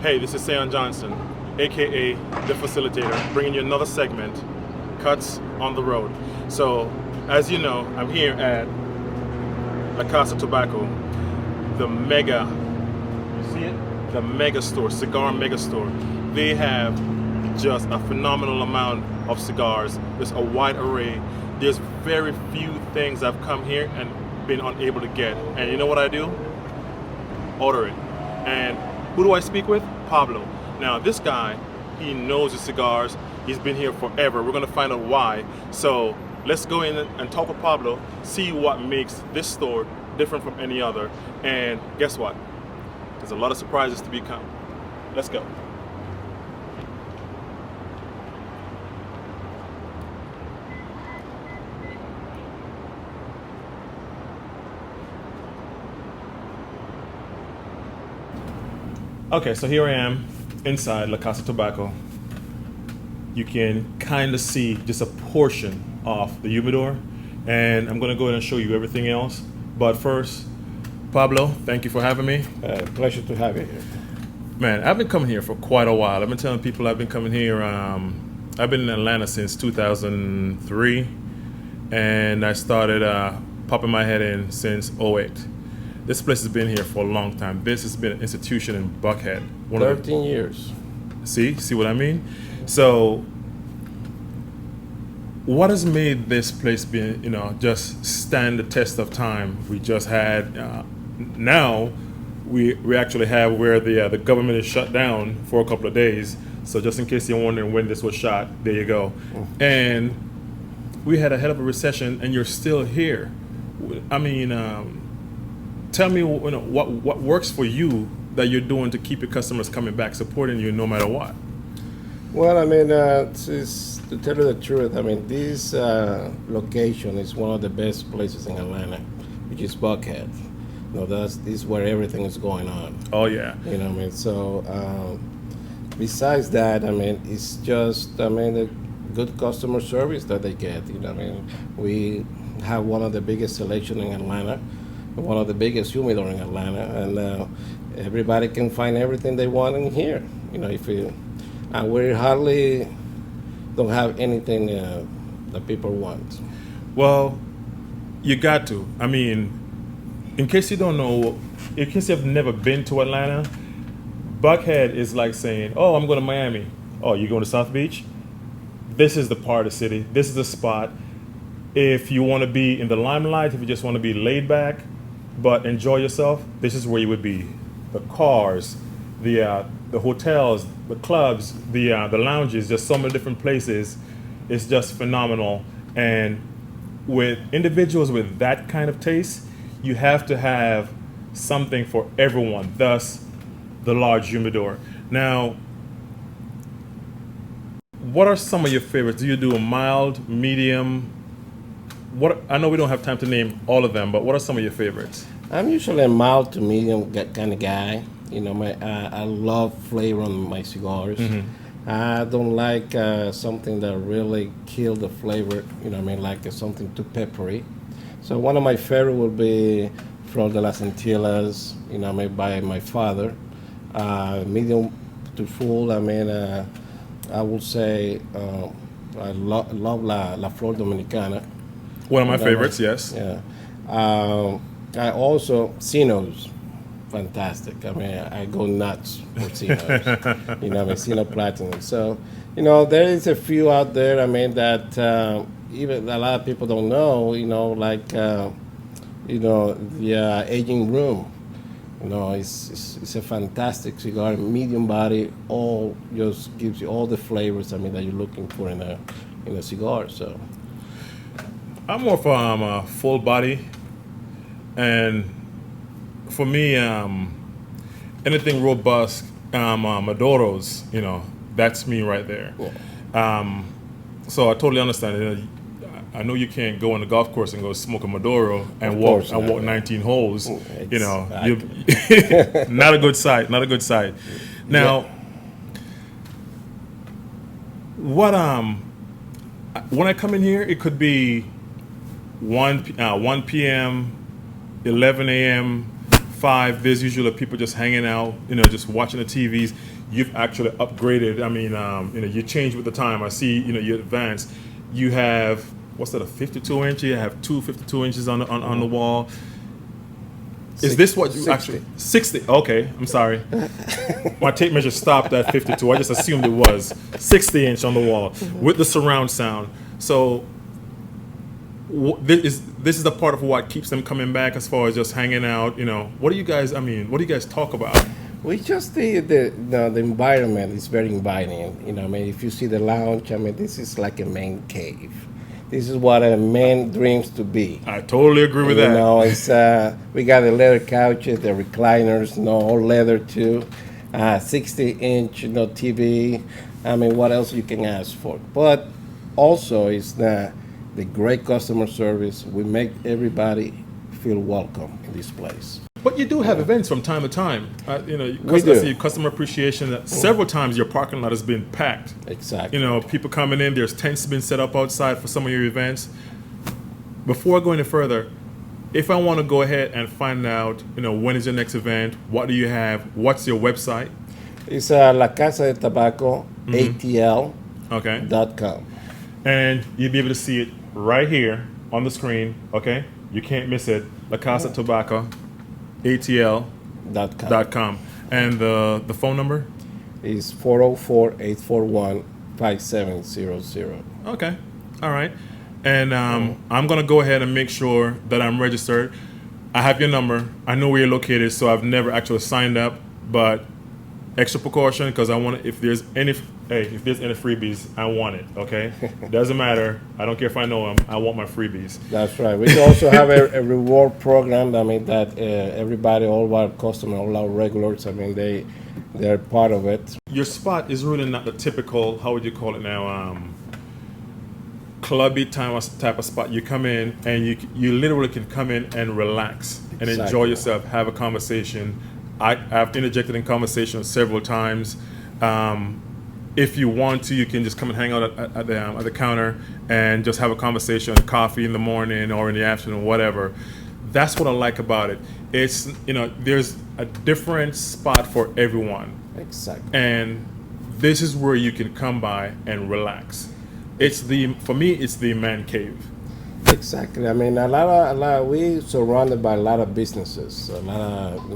Hey, this is Sean Johnson, aka The Facilitator, bringing you another segment, Cuts on the Road. So, as you know, I'm here at La Casa Del Tabaco, the mega, you see it? The mega store, cigar mega store. They have just a phenomenal amount of cigars. There's a wide array. There's very few things I've come here and been unable to get. And you know what I do? Order it. And who do I speak with? Pablo. Now this guy, he knows the cigars. He's been here forever. We're gonna find out why. So let's go in and talk with Pablo, see what makes this store different from any other. And guess what? There's a lot of surprises to become. Let's go. Okay, so here I am inside La Casa Del Tabaco. You can kind of see just a portion of the humidor, and I'm going to go ahead and show you everything else. But first, Pablo, thank you for having me. Pleasure to have you here. Man, I've been coming here for quite a while. I've been telling people I've been coming here. I've been in Atlanta since 2003, and I started popping my head in since '08. This place has been here for a long time. This has been an institution in Buckhead. 13 years. See what I mean? So, what has made this place be, just stand the test of time? We just had, now we actually have where the government is shut down for a couple of days. So just in case you're wondering when this was shot, there you go. And we had a hell of a recession, and you're still here. I mean, tell me, what works for you that you're doing to keep your customers coming back, supporting you no matter what? Well, I mean, to tell you the truth, I mean, this location is one of the best places in Atlanta, which is Buckhead. This is where everything is going on. Oh, yeah. You know what I mean? So, besides that, I mean, it's just, the good customer service that they get. You know what I mean? We have one of the biggest selection in Atlanta, one of the biggest humidor in Atlanta, and everybody can find everything they want in here. And we hardly don't have anything that people want. Well, you got to. I mean, in case you don't know, in case you've never been to Atlanta, Buckhead is like saying, oh, I'm going to Miami. Oh, you're going to South Beach? This is the part of the city. This is the spot. If you want to be in the limelight, if you just want to be laid back, but enjoy yourself, this is where you would be. The cars, the hotels, the clubs, the lounges, just so many different places. It's just phenomenal. And with individuals with that kind of taste, you have to have something for everyone, thus the large humidor. Now, what are some of your favorites? Do you do a mild, medium? I know we don't have time to name all of them, but what are some of your favorites? I'm usually a mild to medium kind of guy. I love flavor on my cigars. Mm-hmm. I don't like something that really kill the flavor. Like something too peppery. So one of my favorite would be Flor de las Antillas. Made by my father. Medium to full. I would say I love La Flor Dominicana. One of my favorites, yes. Yeah. I also, Cinos, fantastic. I go nuts for Cinos. Cino Platinum. So, there is a few out there, that even a lot of people don't know, like, the Aging Room. It's a fantastic cigar, medium body, all just gives you all the flavors, that you're looking for in a cigar, so. I'm more for full body, and for me, anything robust, Maduros, that's me right there. Yeah. So I totally understand. I know you can't go on the golf course and go smoke a Maduro and walk 19 holes. Not a good sight. Not a good sight. Now, what when I come in here, it could be 1 p.m., 11 a.m., 5. There's usually people just hanging out, just watching the TVs. you've actually upgraded. I mean, you change with the time. I see, you advance. You have, what's that, a 52 inch? You have two 52 inches on the wall. Is this what you 60. actually 60? Okay, I'm sorry. My tape measure stopped at 52. I just assumed it was 60 inch on the wall with the surround sound. So this is the part of what keeps them coming back as far as just hanging out. What do you guys talk about? We just the environment is very inviting. If you see the lounge, this is like a man cave. This is what a man dreams to be. I totally agree with that. It's we got the leather couches, the recliners, all leather too. 60-inch, TV. What else you can ask for? But also, it's the great customer service. We make everybody feel welcome in this place. But you do have events from time to time. I see customer appreciation. That several times your parking lot has been packed. Exactly. People coming in. There's tents been set up outside for some of your events. Before I go any further, if I want to go ahead and find out, when is your next event? What do you have? What's your website? It's La Casa Del Tabaco, ATL.com. And you'll be able to see it right here on the screen. Okay, you can't miss it. La Casa Del Tabaco, ATL.com. And the phone number is 404-841-5700. Okay, all right. And I'm gonna go ahead and make sure that I'm registered. I have your number. I know where you're located, so I've never actually signed up. But extra precaution, because I want if there's any freebies, I want it. Okay, it doesn't matter. I don't care if I know them. I want my freebies. That's right. We also have a reward program. That everybody, all our customers, all our regulars, they're part of it. Your spot is really not the typical, how would you call it now, clubby type of spot. You come in and you literally can come in and relax and enjoy yourself, have a conversation. I've interjected in conversation several times. If you want to, you can just come and hang out at the counter and just have a conversation, coffee in the morning or in the afternoon, whatever. That's what I like about it. It's, there's a different spot for everyone. Exactly. And this is where you can come by and relax. For me, it's the man cave. Exactly. A lot. We surrounded by a lot of businesses, a lot of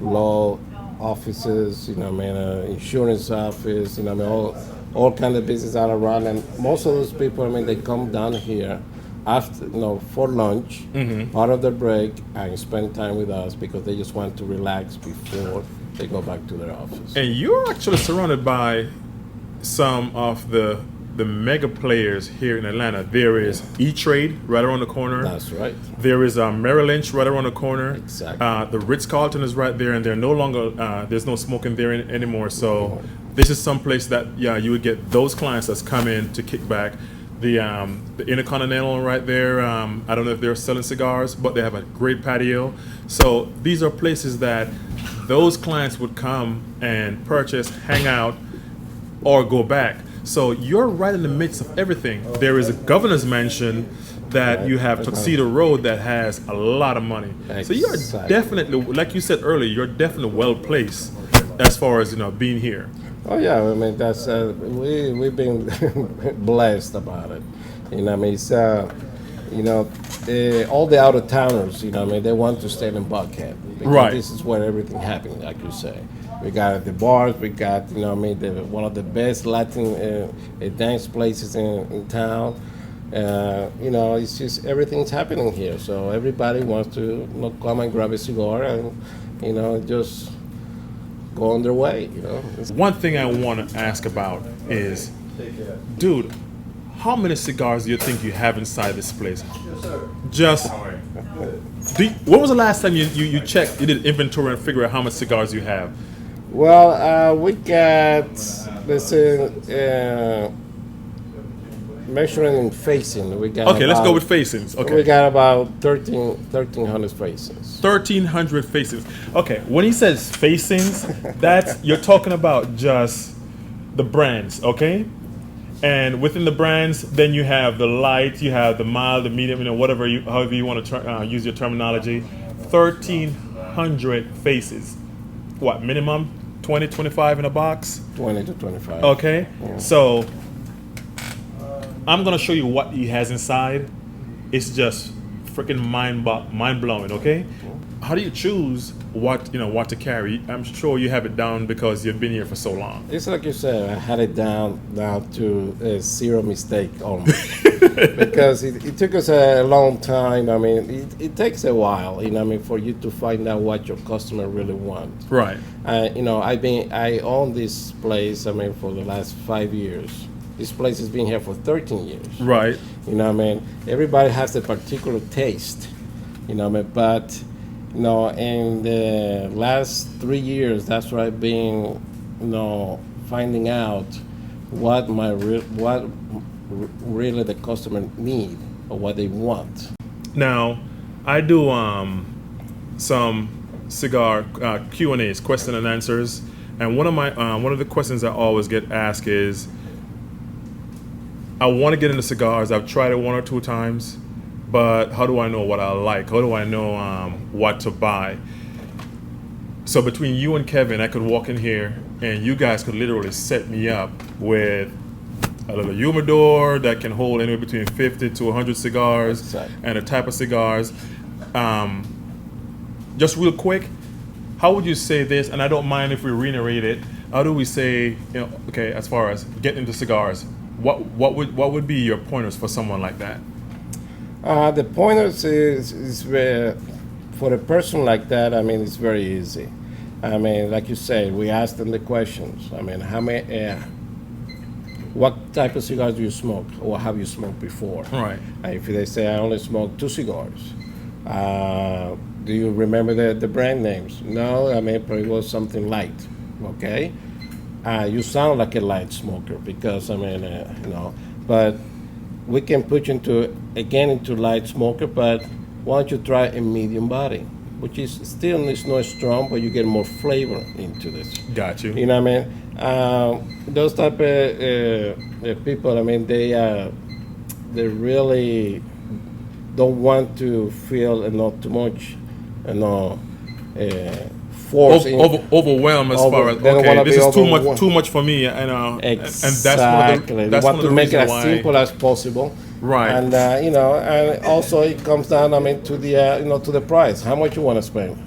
law offices, insurance office, all kind of business all around, and most of those people, they come down here after, for lunch, part of their break, and spend time with us because they just want to relax before they go back to their office. And you're actually surrounded by some of the mega players here in Atlanta. There is E-Trade right around the corner. That's right. There is Merrill Lynch right around the corner. Exactly. The Ritz-Carlton is right there, and they're no longer, there's no smoking there anymore. So this is some place that, you would get those clients that's come in to kick back. The Intercontinental right there, I don't know if they're selling cigars, but they have a great patio. So these are places that those clients would come and purchase, hang out, or go back. So you're right in the midst of everything. There is a governor's mansion that you have Tuxedo Road that has a lot of money. So you're definitely, like you said earlier, you're definitely well placed as far as being here. Oh yeah, that's we've been blessed about it. It's all the out of towners. They want to stay in Buckhead because right. This is where everything happened, like you say. We got the bars. We got one of the best Latin dance places in town. It's just everything's happening here. So everybody wants to come and grab a cigar and just go on their way. One thing I want to ask about is, dude, how many cigars do you think you have inside this place? Just. When was the last time you checked, you did inventory and figure out how much cigars you have? Well, we got, let's say, measuring in facing. We got let's go with facings. Okay. We got about 1,300 facings. 1,300 facings. Okay, when he says facings, you're talking about just the brands, okay? And within the brands, then you have the light, you have the mild, the medium, however you want to use your terminology. 1,300 faces. What, minimum 20, 25 in a box? 20 to 25. Okay. Yeah. So I'm gonna show you what he has inside. It's just freaking mind blowing. Okay. How do you choose what to carry? I'm sure you have it down because you've been here for so long. It's like you said, I had it down to a zero mistake almost. Because it took us a long time. I mean, it takes a while, for you to find out what your customer really wants. Right. I own this place, for the last 5 years. This place has been here for 13 years. Right. Everybody has a particular taste, but, in the last 3 years, that's where I've been, finding out what really the customer need or what they want. Now, I do some cigar Q&As, question and answers, and one of the questions I always get asked is, I want to get into cigars. I've tried it 1 or 2 times, but how do I know what I like? How do I know what to buy? So between you and Kevin, I could walk in here and you guys could literally set me up with a little humidor that can hold anywhere between 50 to 100 cigars. Exactly. And a type of cigars. Just real quick, how would you say this? And I don't mind if we reiterate it. How do we say, okay, as far as getting into cigars, what would be your pointers for someone like that? The pointers is for a person like that. It's very easy. Like you say, we ask them the questions. How many? What type of cigars do you smoke, or have you smoked before? Right. If they say I only smoke 2 cigars, do you remember the brand names? No, probably was something light. Okay. You sound like a light smoker because but we can put you into light smoker. But why don't you try a medium body, which is still is not strong, but you get more flavor into this. Got you. Those type of people. They really don't want to feel not too much, force overwhelmed as far as okay, this is too much for me, Exactly. And that's one of the want to make it as why. simple as possible. Right. And and also it comes down, to the to the price. How much you want to spend?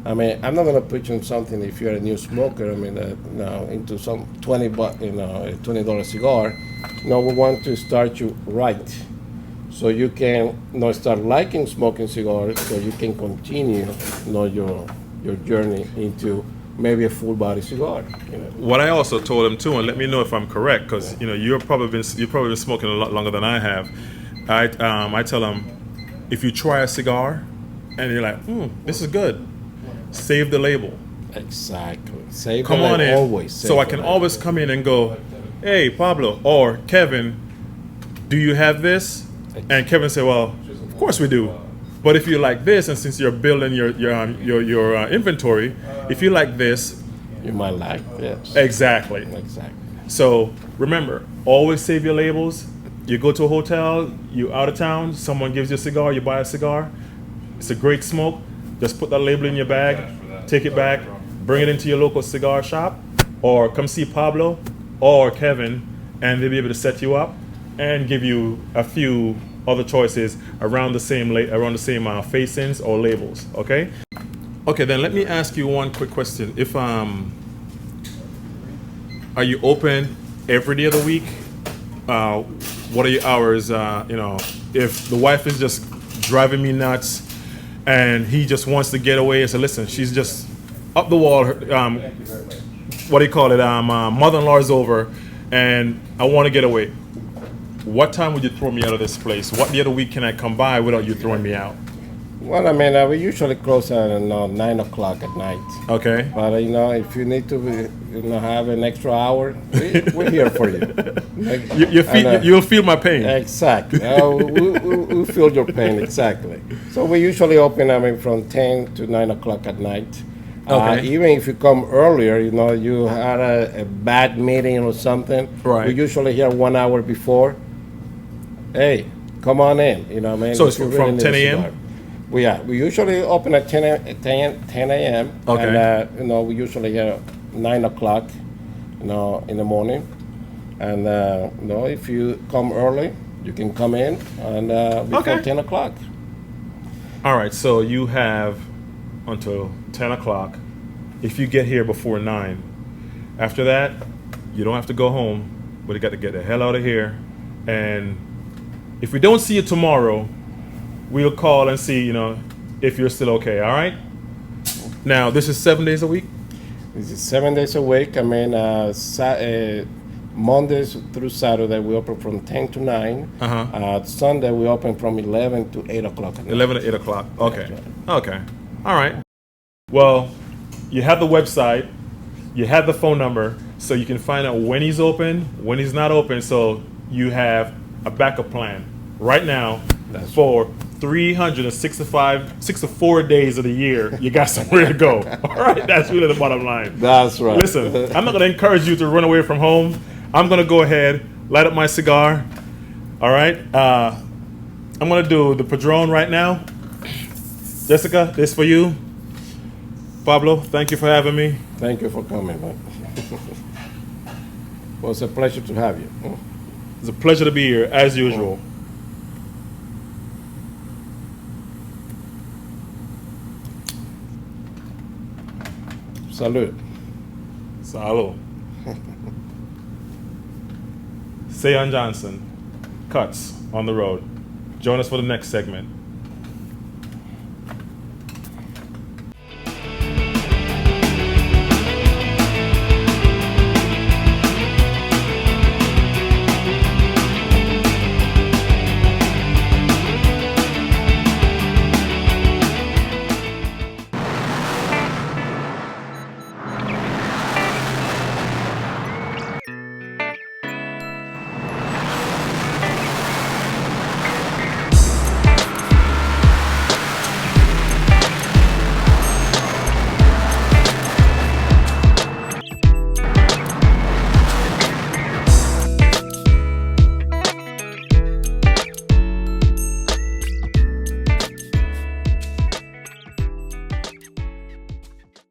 I'm not gonna put you in something if you're a new smoker. Into some $20 cigar. We want to start you right, so you can start liking smoking cigars, so you can continue your journey into maybe a full body cigar. What I also told him too, and let me know if I'm correct, because you've probably been smoking a lot longer than I have. I tell him, if you try a cigar and you're like, this is good, save the label. Exactly. Save come the on label. in, Always. So I can always come in and go, hey Pablo or Kevin, do you have this? And Kevin said, well, of course we do. But if you like this, and since you're building your inventory, if you like this, you might like this. Exactly. So remember, always save your labels. You go to a hotel, you out of town, someone gives you a cigar, you buy a cigar. It's a great smoke. Just put that label in your bag, take it back, bring it into your local cigar shop, or come see Pablo or Kevin, and they'll be able to set you up and give you a few other choices around the same facings or labels. Okay. Then let me ask you one quick question. If are you open every day of the week? What are your hours? If the wife is just driving me nuts and he just wants to get away and say, listen, she's just up the wall. What do you call it? Mother-in-law's over, and I want to get away. What time would you throw me out of this place? What day of the week can I come by without you throwing me out? Well, we usually close at 9 o'clock at night. Okay. But if you need to, have an extra hour, we're here for you. You'll feel my pain. Exactly. We'll feel your pain. Exactly. So we usually open from 10 to 9 o'clock at night. Okay. Even if you come earlier, you had a bad meeting or something. Right. We usually here 1 hour before. Hey, come on in. So it's from 10 a.m.? We usually open at 10 a.m. Okay. And, we usually get 9 o'clock, in the morning. And, if you come early, you can come in and before Okay. 10 o'clock. All right, so you have until 10 o'clock if you get here before 9. After that, you don't have to go home, but you got to get the hell out of here. And if we don't see you tomorrow, we'll call and see, if you're still okay, all right? Now, this is 7 days a week? This is 7 days a week. I mean, Mondays through Saturday, we open from 10 to 9. Sunday, we open from 11 to 8 o'clock. 11 to 8 o'clock. Okay. Okay. All right. Well, you have the website, you have the phone number, so you can find out when he's open, when he's not open, so you have a backup plan right now. That's for 364 days of the year. You got somewhere to go. All right. That's really the bottom line. That's right. Listen, I'm not going to encourage you to run away from home. I'm going to go ahead, light up my cigar. All right. I'm going to do the Padron right now. Jessica, this for you. Pablo, thank you for having me. Thank you for coming, man. Well, it's a pleasure to have you. It's a pleasure to be here, as usual. Salud. Salud. Sayon Johnson, Cuts on the Road. Join us for the next segment.